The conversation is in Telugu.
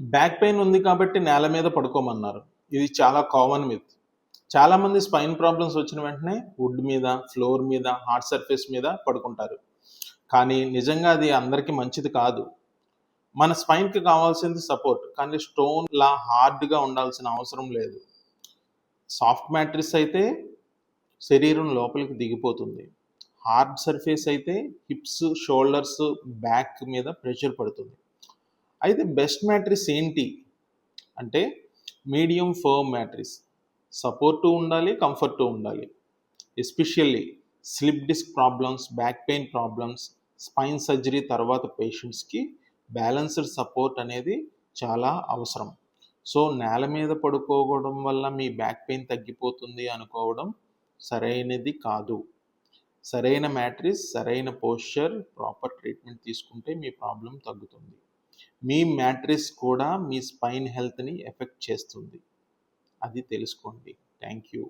బ్యాక్ పెయిన్ ఉంది కాబట్టి నేల మీద పడుకోమన్నారు. ఇది చాలా కామన్ మిత్. చాలామంది స్పైన్ ప్రాబ్లమ్స్ వచ్చిన వెంటనే వుడ్ మీద, ఫ్లోర్ మీద, హార్డ్ సర్ఫేస్ మీద పడుకుంటారు. కానీ నిజంగా అది అందరికీ మంచిది కాదు. మన స్పైన్‌కి కావాల్సింది సపోర్ట్. కానీ స్టోన్‌లా హార్డ్‌గా ఉండాల్సిన అవసరం లేదు. సాఫ్ట్ మ్యాట్రిస్ అయితే శరీరం లోపలికి దిగిపోతుంది. హార్డ్ సర్ఫేస్ అయితే హిప్స్, షోల్డర్స్, బ్యాక్ మీద ప్రెషర్ పడుతుంది. అయితే బెస్ట్ మ్యాట్రిస్ ఏంటి అంటే మీడియం ఫర్మ్ మ్యాట్రిస్. సపోర్టు ఉండాలి, కంఫర్టు ఉండాలి. Especially slip disc problems, back pain problems, spine surgery తర్వాత పేషెంట్స్కి బ్యాలెన్స్డ్ సపోర్ట్ అనేది చాలా అవసరం. సో నేల మీద పడుకోవడం వల్ల మీ బ్యాక్ పెయిన్ తగ్గిపోతుంది అనుకోవడం సరైనది కాదు. సరైన మ్యాట్రిస్, సరైన పోస్చర్, ప్రాపర్ ట్రీట్మెంట్ తీసుకుంటే మీ ప్రాబ్లం తగ్గుతుంది. మీ మ్యాట్రిస్ కూడా మీ స్పైన్ హెల్త్ని ఎఫెక్ట్ చేస్తుంది. అది తెలుసుకోండి. Thank you.